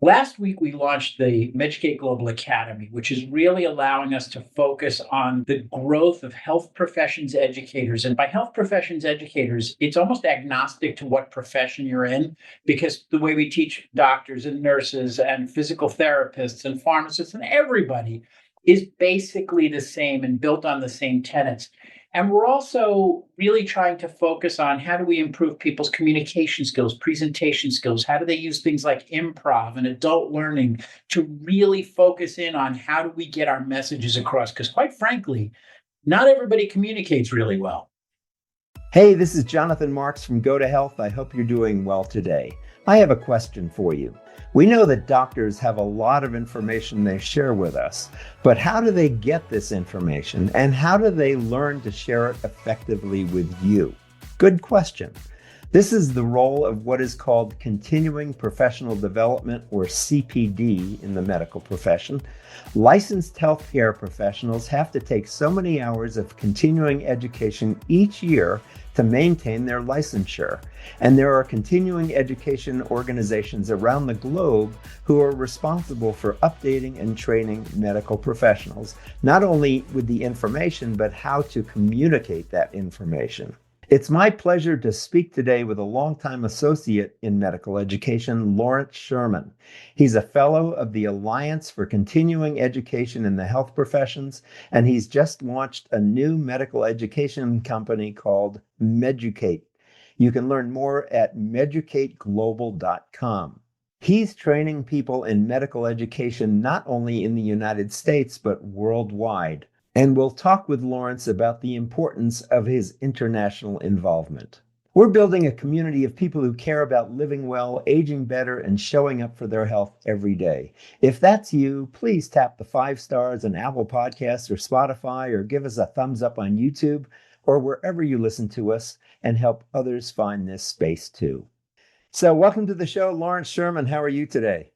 Last week, we launched the Meducate Global Academy, which is really allowing us to focus on the growth of health professions educators. And by health professions educators, it's almost agnostic to what profession you're in, because the way we teach doctors and nurses and physical therapists and pharmacists and everybody is basically the same and built on the same tenets. And we're also really trying to focus on how do we improve people's communication skills, presentation skills? How do they use things like improv and adult learning to really focus in on how do we get our messages across? Because quite frankly, not everybody communicates really well. Hey, this is Jonathan Marks from Go to Health. I hope you're doing well today. I have a question for you. We know that doctors have a lot of information they share with us, but how do they get this information and how do they learn to share it effectively with you? Good question. This is the role of what is called continuing professional development, or CPD, in the medical profession. Licensed healthcare professionals have to take so many hours of continuing education each year to maintain their licensure. And there are continuing education organizations around the globe who are responsible for updating and training medical professionals, not only with the information, but how to communicate that information. It's my pleasure to speak today with a longtime associate in medical education, Lawrence Sherman. He's a fellow of the Alliance for Continuing Education in the Health Professions, and he's just launched a new medical education company called Meducate. You can learn more at meducateglobal.com. He's training people in medical education not only in the United States, but worldwide. And we'll talk with Lawrence about the importance of his international involvement. We're building a community of people who care about living well, aging better, and showing up for their health every day. If that's you, please tap the 5 stars on Apple Podcasts or Spotify, or give us a thumbs up on YouTube or wherever you listen to us, and help others find this space too. So welcome to the show, Lawrence Sherman. How are you today?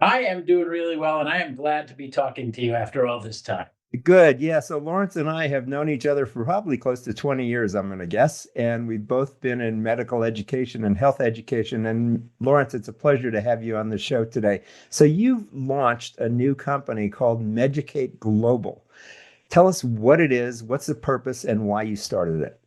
I am doing really well, and I am glad to be talking to you after all this time. Good. Yeah. So Lawrence and I have known each other for probably close to 20 years, I'm going to guess. And we've both been in medical education and health education. And Lawrence, it's a pleasure to have you on the show today. So you've launched a new company called Meducate Global. Tell us what it is, what's the purpose, and why you started it.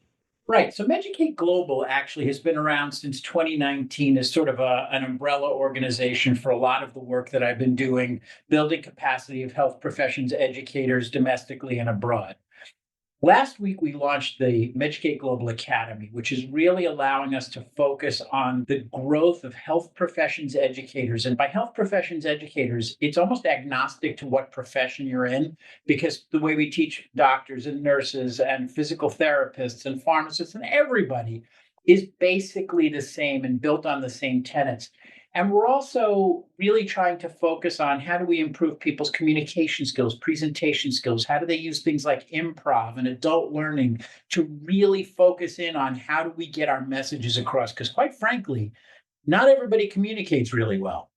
Right. So Meducate Global actually has been around since 2019 as sort of an umbrella organization for a lot of the work that I've been doing, building capacity of health professions educators domestically and abroad. Last week, we launched the Meducate Global Academy, which is really allowing us to focus on the growth of health professions educators. And by health professions educators, it's almost agnostic to what profession you're in, because the way we teach doctors and nurses and physical therapists and pharmacists and everybody is basically the same and built on the same tenets. And we're also really trying to focus on how do we improve people's communication skills, presentation skills? How do they use things like improv and adult learning to really focus in on how do we get our messages across? Because quite frankly, not everybody communicates really well.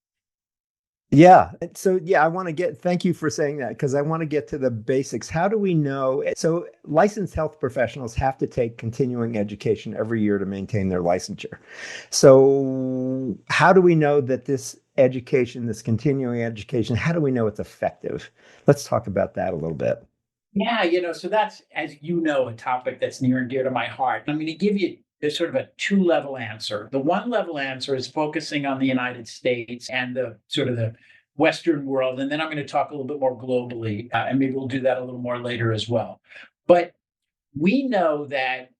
Yeah. So, thank you for saying that, because I want to get to the basics. How do we know? So licensed health professionals have to take continuing education every year to maintain their licensure. So how do we know that this education, this continuing education, how do we know it's effective? Let's talk about that a little bit. Yeah, so that's, as you know, a topic that's near and dear to my heart. I'm going to give you sort of a 2-level answer. The 1-level answer is focusing on the United States and the sort of the Western world. And then I'm going to talk a little bit more globally, and maybe we'll do that a little more later as well. But we know that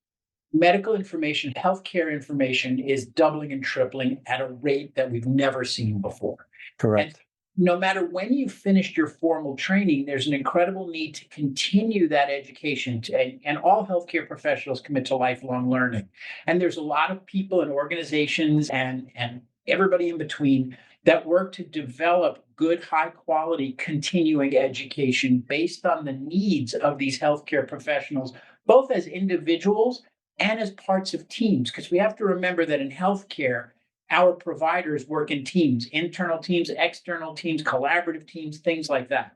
medical information, healthcare information is doubling and tripling at a rate that we've never seen before. Correct. And no matter when you've finished your formal training, there's an incredible need to continue that education. And all healthcare professionals commit to lifelong learning. And there's a lot of people and organizations and everybody in between that work to develop good, high quality continuing education based on the needs of these healthcare professionals, both as individuals and as parts of teams. Because we have to remember that in healthcare, our providers work in teams, internal teams, external teams, collaborative teams, things like that.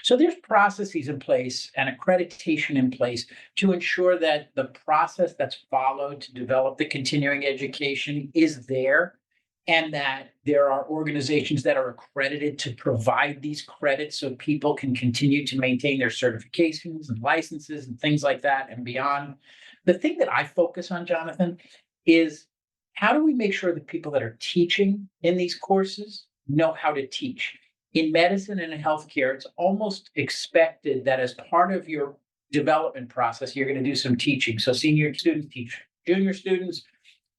So there's processes in place and accreditation in place to ensure that the process that's followed to develop the continuing education is there and that there are organizations that are accredited to provide these credits so people can continue to maintain their certifications and licenses and things like that and beyond. The thing that I focus on, Jonathan, is how do we make sure that people that are teaching in these courses know how to teach? In medicine and in healthcare, it's almost expected that as part of your development process, you're going to do some teaching. So senior students teach junior students,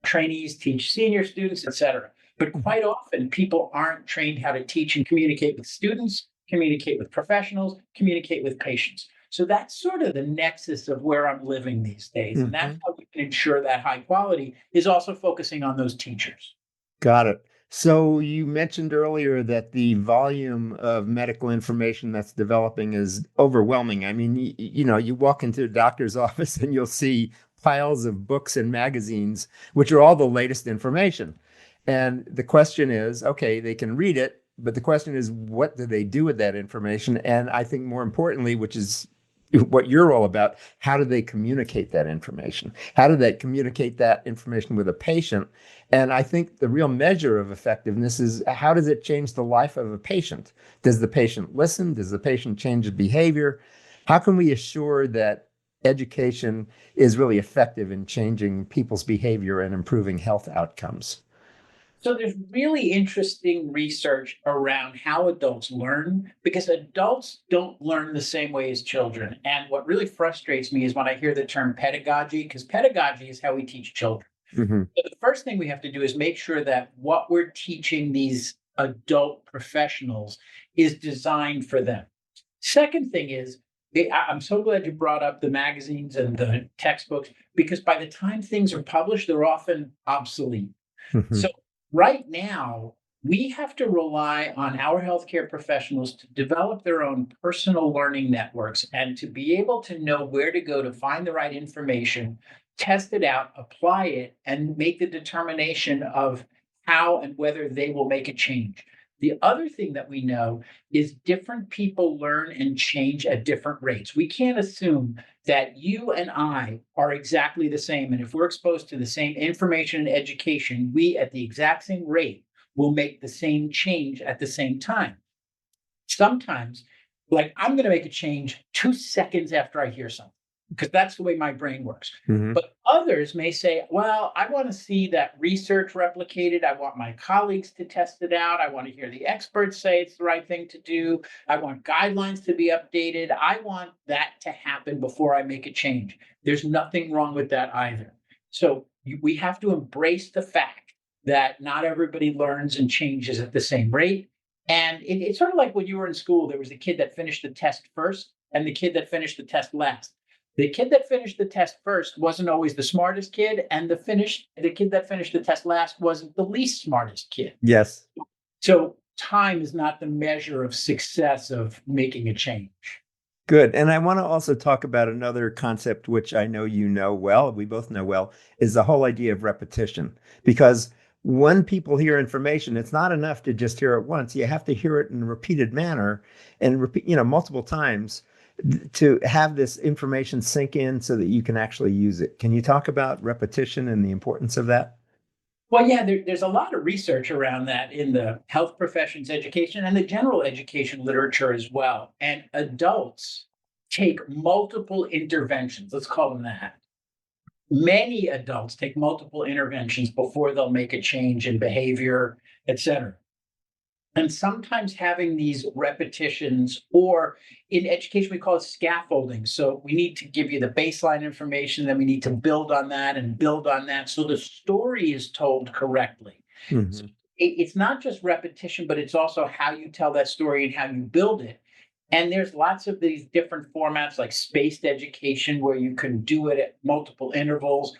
trainees teach senior students, et cetera. But quite often, people aren't trained how to teach and communicate with students, communicate with professionals, communicate with patients. So that's sort of the nexus of where I'm living these days. And that's how we can ensure that high quality is also focusing on those teachers. Got it. So you mentioned earlier that the volume of medical information that's developing is overwhelming. I mean, you walk into a doctor's office and you'll see piles of books and magazines, which are all the latest information. And the question is, okay, they can read it, but the question is, what do they do with that information? And I think more importantly, which is what you're all about, how do they communicate that information? How do they communicate that information with a patient? And I think the real measure of effectiveness is, how does it change the life of a patient? Does the patient listen? Does the patient change his behavior? How can we assure that education is really effective in changing people's behavior and improving health outcomes? So there's really interesting research around how adults learn, because adults don't learn the same way as children. And what really frustrates me is when I hear the term pedagogy, because pedagogy is how we teach children. Mm-hmm. So the first thing we have to do is make sure that what we're teaching these adult professionals is designed for them. Second thing is, I'm so glad you brought up the magazines and the textbooks, because by the time things are published, they're often obsolete. Mm-hmm. So right now, we have to rely on our healthcare professionals to develop their own personal learning networks and to be able to know where to go to find the right information, test it out, apply it, and make the determination of how and whether they will make a change. The other thing that we know is different people learn and change at different rates. We can't assume that you and I are exactly the same. And if we're exposed to the same information and education, we at the exact same rate will make the same change at the same time. Sometimes, like, I'm going to make a change 2 seconds after I hear something, because that's the way my brain works. Mm-hmm. But others may say, well, I want to see that research replicated. I want my colleagues to test it out. I want to hear the experts say it's the right thing to do. I want guidelines to be updated. I want that to happen before I make a change. There's nothing wrong with that either. So we have to embrace the fact that not everybody learns and changes at the same rate. And it's sort of like when you were in school, there was the kid that finished the test first and the kid that finished the test last. The kid that finished the test first wasn't always the smartest kid, and the kid that finished the test last wasn't the least smartest kid. Yes. So time is not the measure of success of making a change. Good. And I want to also talk about another concept, which I know you know well, we both know well, is the whole idea of repetition. Because when people hear information, it's not enough to just hear it once. You have to hear it in a repeated manner and repeat, multiple times to have this information sink in so that you can actually use it. Can you talk about repetition and the importance of that? Well, yeah, there's a lot of research around that in the health professions education and the general education literature as well. And adults take multiple interventions, let's call them that. Many adults take multiple interventions before they'll make a change in behavior, et cetera. And sometimes having these repetitions, or in education, we call it scaffolding. So we need to give you the baseline information, then we need to build on that and build on that, so the story is told correctly. Mm-hmm. So it's not just repetition, but it's also how you tell that story and how you build it. And there's lots of these different formats, like spaced education, where you can do it at multiple intervals.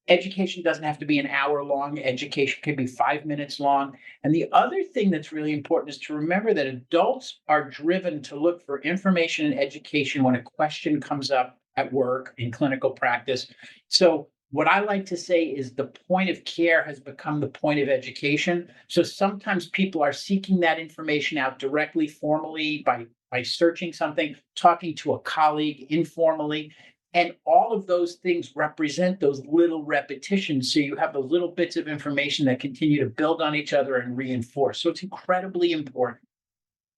Education doesn't have to be an hour long. Education can be 5 minutes long. And the other thing that's really important is to remember that adults are driven to look for information and education when a question comes up at work, in clinical practice. So what I like to say is the point of care has become the point of education. So sometimes people are seeking that information out directly, formally, by searching something, talking to a colleague informally. And all of those things represent those little repetitions. So you have those little bits of information that continue to build on each other and reinforce. So it's incredibly important.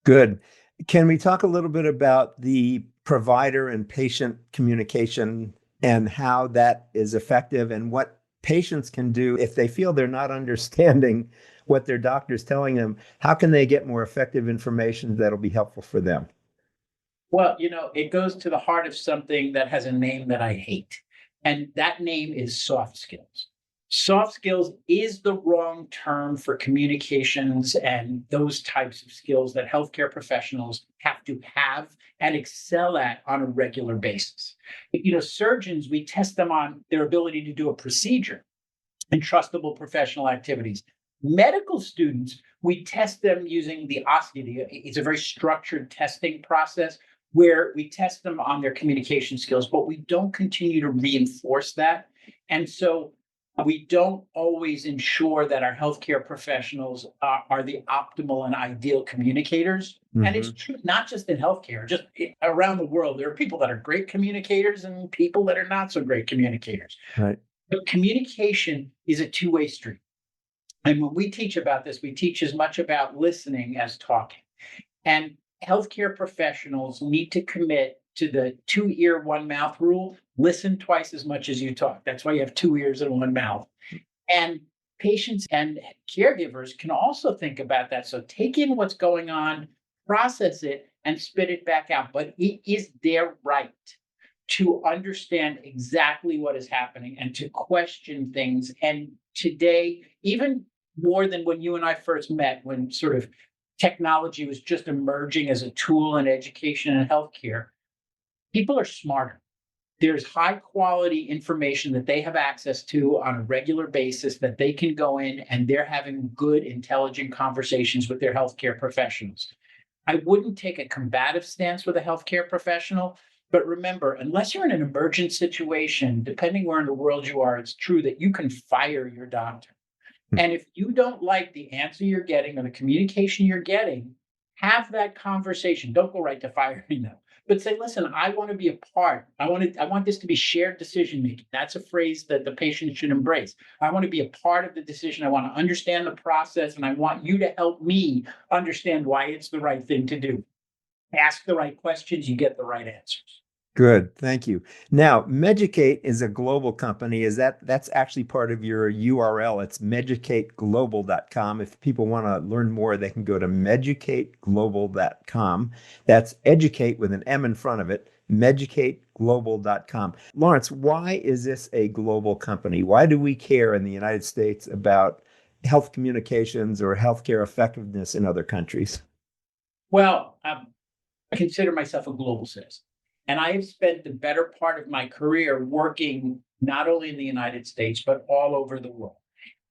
Good. Can we talk a little bit about the provider and patient communication and how that is effective and what patients can do if they feel they're not understanding what their doctor's telling them? How can they get more effective information that'll be helpful for them? Well, it goes to the heart of something that has a name that I hate, and that name is soft skills. Soft skills is the wrong term for communications and those types of skills that healthcare professionals have to have and excel at on a regular basis. Surgeons, we test them on their ability to do a procedure and trustable professional activities. Medical students, we test them using the OSCE. It's a very structured testing process where we test them on their communication skills, but we don't continue to reinforce that. And so we don't always ensure that our healthcare professionals are the optimal and ideal communicators. Mm-hmm. And it's true, not just in healthcare, just around the world. There are people that are great communicators and people that are not so great communicators. Right. But communication is a two-way street. And when we teach about this, we teach as much about listening as talking. And healthcare professionals need to commit to the 2-ear, 1-mouth rule. Listen twice as much as you talk. That's why you have 2 ears and 1 mouth. And patients and caregivers can also think about that. So take in what's going on, process it, and spit it back out. But it is their right to understand exactly what is happening and to question things. And today, even more than when you and I first met, when sort of technology was just emerging as a tool in education and healthcare, people are smarter. There's high quality information that they have access to on a regular basis that they can go in, and they're having good, intelligent conversations with their healthcare professionals. I wouldn't take a combative stance with a healthcare professional, but remember, unless you're in an emergent situation, depending where in the world you are, it's true that you can fire your doctor. And if you don't like the answer you're getting or the communication you're getting, have that conversation. Don't go right to firing them, but say, listen, I want to be a part. I want this to be shared decision making. That's a phrase that the patient should embrace. I want to be a part of the decision. I want to understand the process, and I want you to help me understand why it's the right thing to do. Ask the right questions, you get the right answers. Good. Thank you. Now, Meducate is a global company. That's actually part of your URL. It's meducateglobal.com. If people want to learn more, they can go to meducateglobal.com. That's educate with an M in front of it, meducateglobal.com. Lawrence, why is this a global company? Why do we care in the United States about health communications or healthcare effectiveness in other countries? Well, I consider myself a global citizen. And I have spent the better part of my career working not only in the United States, but all over the world.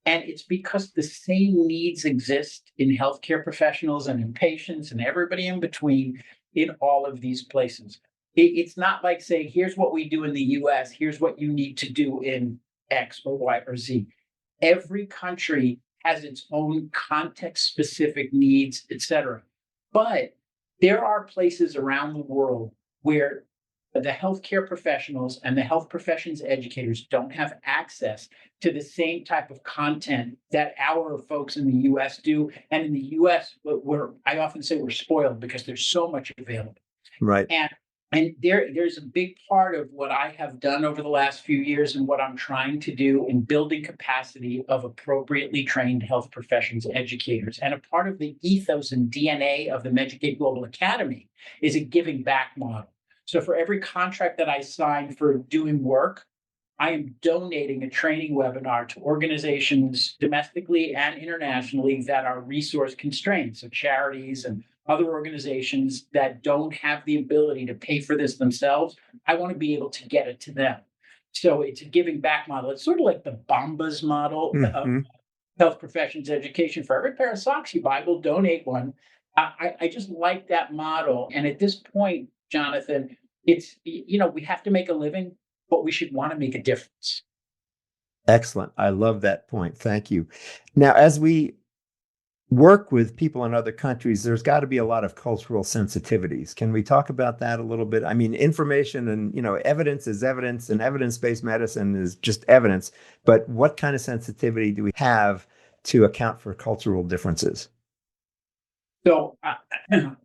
And it's because the same needs exist in healthcare professionals and in patients and everybody in between in all of these places. It's not like saying, here's what we do in the US, here's what you need to do in X or Y or Z. Every country has its own context-specific needs, et cetera. But there are places around the world where the healthcare professionals and the health professions educators don't have access to the same type of content that our folks in the US do. And in the US, I often say we're spoiled because there's so much available. Right. And there's a big part of what I have done over the last few years and what I'm trying to do in building capacity of appropriately trained health professions educators. And a part of the ethos and DNA of the Meducate Global Academy is a giving back model. So for every contract that I sign for doing work, I am donating a training webinar to organizations domestically and internationally that are resource constrained. So charities and other organizations that don't have the ability to pay for this themselves, I want to be able to get it to them. So it's a giving back model. It's sort of like the Bombas model of health professions education. For every pair of socks you buy, we'll donate one. I just like that model. And at this point, Jonathan, it's, we have to make a living, but we should want to make a difference. Excellent. I love that point. Thank you. Now, as we work with people in other countries, there's got to be a lot of cultural sensitivities. Can we talk about that a little bit? I mean, information and, evidence is evidence, and evidence-based medicine is just evidence. But what kind of sensitivity do we have to account for cultural differences? So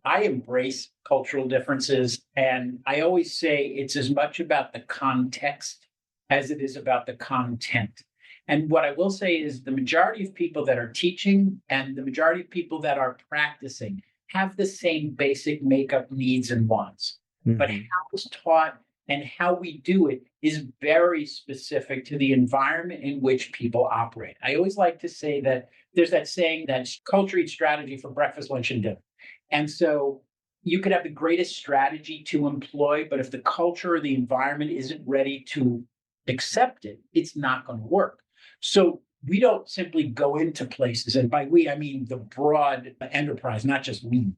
I embrace cultural differences, and I always say it's as much about the context as it is about the content. And what I will say is the majority of people that are teaching and the majority of people that are practicing have the same basic makeup needs and wants. But Mhm. how it's taught and how we do it is very specific to the environment in which people operate. I always like to say that there's that saying that culture eats strategy for breakfast, lunch, and dinner. And so you could have the greatest strategy to employ, but if the culture or the environment isn't ready to accept it, it's not going to work. So we don't simply go into places, and by we, I mean the broad enterprise, not just me.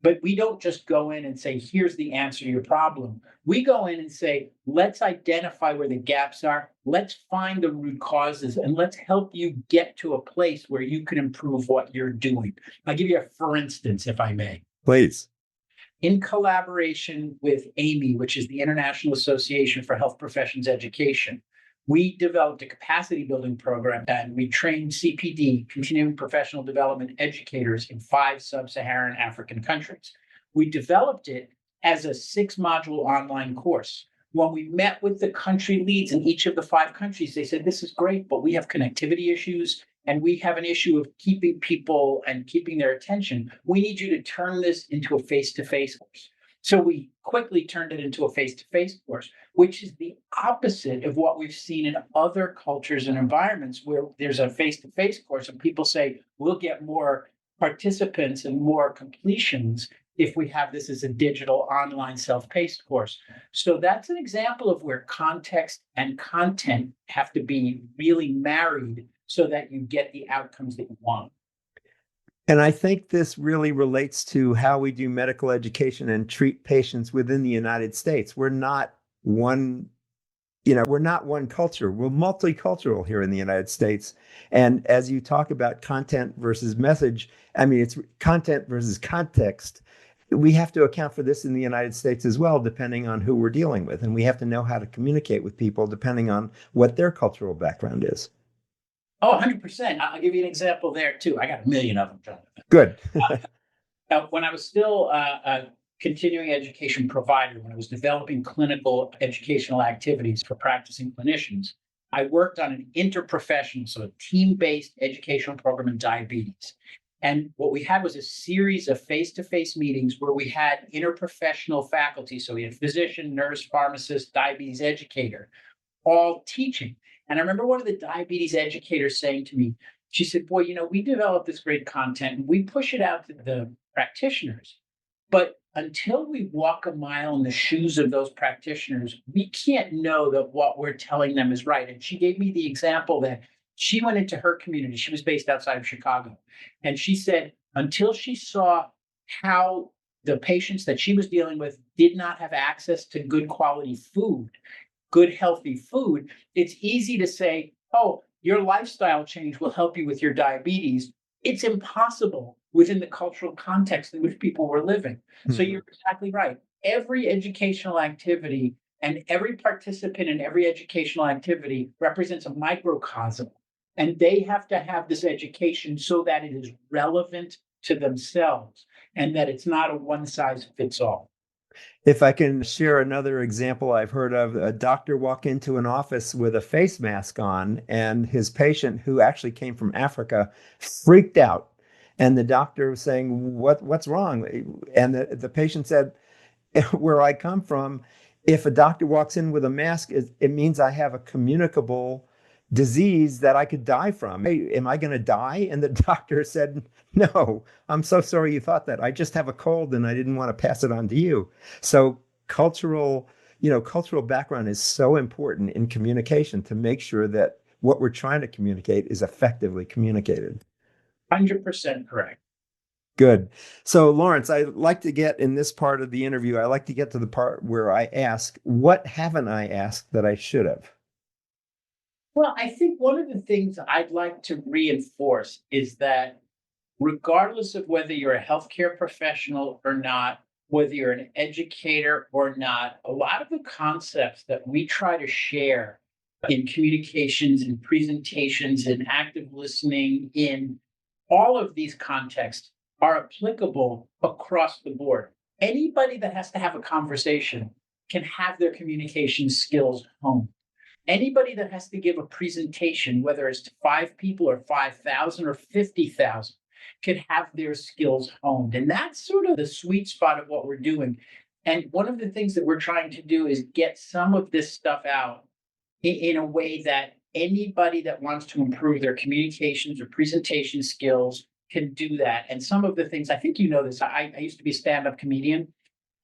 But we don't just go in and say, here's the answer to your problem. We go in and say, let's identify where the gaps are. Let's find the root causes and let's help you get to a place where you can improve what you're doing. I'll give you a for instance, if I may. Please. In collaboration with AMI, which is the International Association for Health Professions Education, we developed a capacity building program and we trained CPD, continuing professional development educators in 5 sub-Saharan African countries. We developed it as a 6-module online course. When we met with the country leads in each of the 5 countries, they said, this is great, but we have connectivity issues and we have an issue of keeping people and keeping their attention. We need you to turn this into a face-to-face course. So we quickly turned it into a face-to-face course, which is the opposite of what we've seen in other cultures and environments where there's a face-to-face course and people say, we'll get more participants and more completions if we have this as a digital online self-paced course. So that's an example of where context and content have to be really married so that you get the outcomes that you want. And I think this really relates to how we do medical education and treat patients within the United States. We're not one culture. We're multicultural here in the United States. And as you talk about content versus message, I mean, it's content versus context. We have to account for this in the United States as well, depending on who we're dealing with. And we have to know how to communicate with people depending on what their cultural background is. Oh, 100%. I'll give you an example there too. I got a million of them, Jonathan. Good. When I was still a continuing education provider, when I was developing clinical educational activities for practicing clinicians, I worked on an interprofessional, so a team-based educational program in diabetes. And what we had was a series of face-to-face meetings where we had interprofessional faculty. So we had physician, nurse, pharmacist, diabetes educator, all teaching. And I remember one of the diabetes educators saying to me, she said, boy, we develop this great content and we push it out to the practitioners. But until we walk a mile in the shoes of those practitioners, we can't know that what we're telling them is right. And she gave me the example that she went into her community. She was based outside of Chicago. And she said, until she saw how the patients that she was dealing with did not have access to good quality food, good, healthy food, it's easy to say, oh, your lifestyle change will help you with your diabetes. It's impossible within the cultural context in which people were living. So you're exactly right. Every educational activity and every participant in every educational activity represents a microcosm. And they have to have this education so that it is relevant to themselves and that it's not a one size fits all. If I can share another example I've heard of, a doctor walked into an office with a face mask on, and his patient, who actually came from Africa, freaked out. And the doctor was saying, what's wrong? And the patient said, where I come from, if a doctor walks in with a mask, it means I have a communicable disease that I could die from. Hey, am I going to die? And the doctor said, no, I'm so sorry you thought that. I just have a cold and I didn't want to pass it on to you. So cultural background is so important in communication to make sure that what we're trying to communicate is effectively communicated. 100% correct. Good. So, Lawrence, I like to get in this part of the interview, I like to get to the part where I ask, what haven't I asked that I should have? Well, I think one of the things I'd like to reinforce is that regardless of whether you're a healthcare professional or not, whether you're an educator or not, a lot of the concepts that we try to share in communications and presentations and active listening in all of these contexts are applicable across the board. Anybody that has to have a conversation can have their communication skills honed. Anybody that has to give a presentation, whether it's to 5 people or 5,000 or 50,000, can have their skills honed. And that's sort of the sweet spot of what we're doing. And one of the things that we're trying to do is get some of this stuff out in a way that anybody that wants to improve their communications or presentation skills can do that. And some of the things, I think you know this, I used to be a stand-up comedian.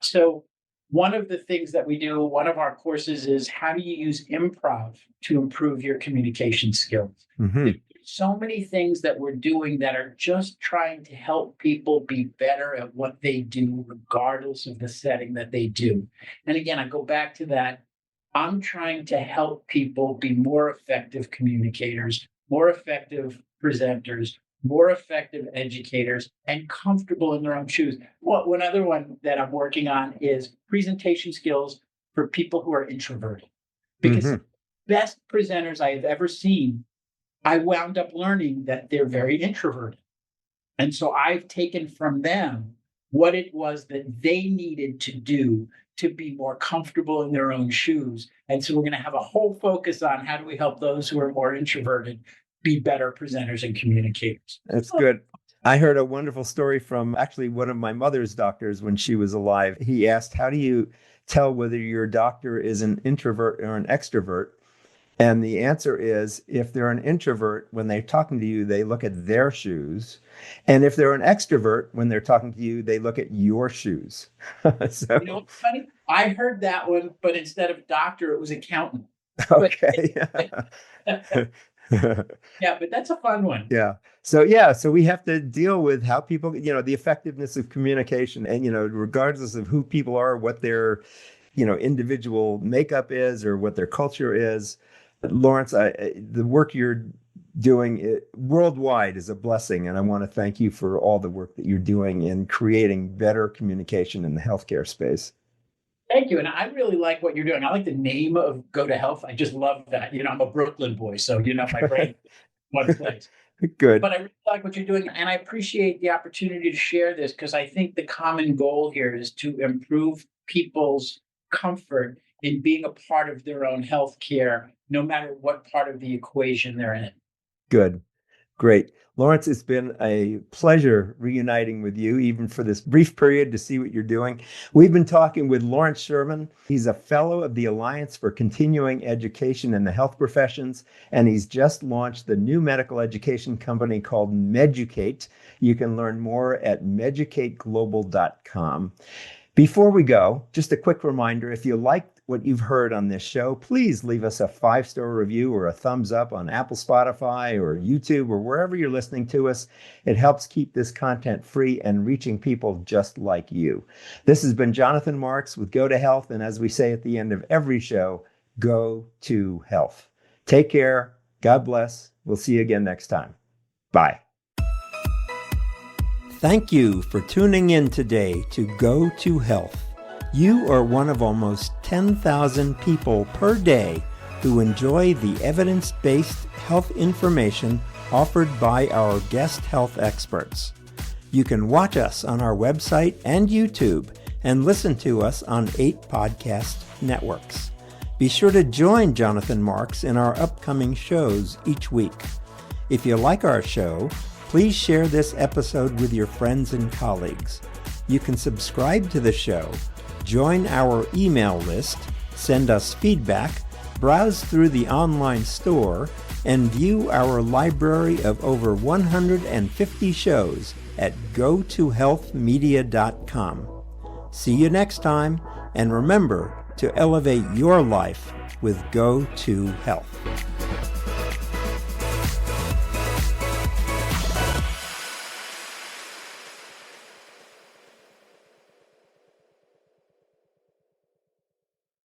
So one of the things that we do, one of our courses is how do you use improv to improve your communication skills? Mm-hmm. So many things that we're doing that are just trying to help people be better at what they do, regardless of the setting that they do. And again, I go back to that. I'm trying to help people be more effective communicators, more effective presenters, more effective educators, and comfortable in their own shoes. Well, one other one that I'm working on is presentation skills for people who are introverted. Because the best presenters I have ever seen, I wound up learning that they're very introverted. And so I've taken from them what it was that they needed to do to be more comfortable in their own shoes. And so we're going to have a whole focus on how do we help those who are more introverted be better presenters and communicators. That's good. I heard a wonderful story from actually one of my mother's doctors when she was alive. He asked, how do you tell whether your doctor is an introvert or an extrovert? And the answer is, if they're an introvert, when they're talking to you, they look at their shoes. And if they're an extrovert, when they're talking to you, they look at your shoes. So, you know what's funny? I heard that one, but instead of doctor, it was accountant. Okay. Yeah, but that's a fun one. Yeah. So we have to deal with how people, the effectiveness of communication and, regardless of who people are, what their, individual makeup is or what their culture is. Lawrence, the work you're doing worldwide is a blessing. And I want to thank you for all the work that you're doing in creating better communication in the healthcare space. Thank you. And I really like what you're doing. I like the name of Go to Health. I just love that. I'm a Brooklyn boy, so my brain one place. Good. But I really like what you're doing. And I appreciate the opportunity to share this because I think the common goal here is to improve people's comfort in being a part of their own healthcare, no matter what part of the equation they're in. Good. Great. Lawrence, it's been a pleasure reuniting with you, even for this brief period, to see what you're doing. We've been talking with Lawrence Sherman. He's a fellow of the Alliance for Continuing Education in the Health Professions, and he's just launched the new medical education company called Meducate. You can learn more at meducateglobal.com. Before we go, just a quick reminder, if you liked what you've heard on this show, please leave us a 5-star review or a thumbs up on Apple, Spotify, or YouTube, or wherever you're listening to us. It helps keep this content free and reaching people just like you. This has been Jonathan Marks with Go to Health, and as we say at the end of every show, go to health. Take care. God bless. We'll see you again next time. Bye. Thank you for tuning in today to Go to Health. You are one of almost 10,000 people per day who enjoy the evidence-based health information offered by our guest health experts. You can watch us on our website and YouTube and listen to us on 8 podcast networks. Be sure to join Jonathan Marks in our upcoming shows each week. If you like our show, please share this episode with your friends and colleagues. You can subscribe to the show, join our email list, send us feedback, browse through the online store, and view our library of over 150 shows at gotohealthmedia.com. See you next time, and remember to elevate your life with Go to Health.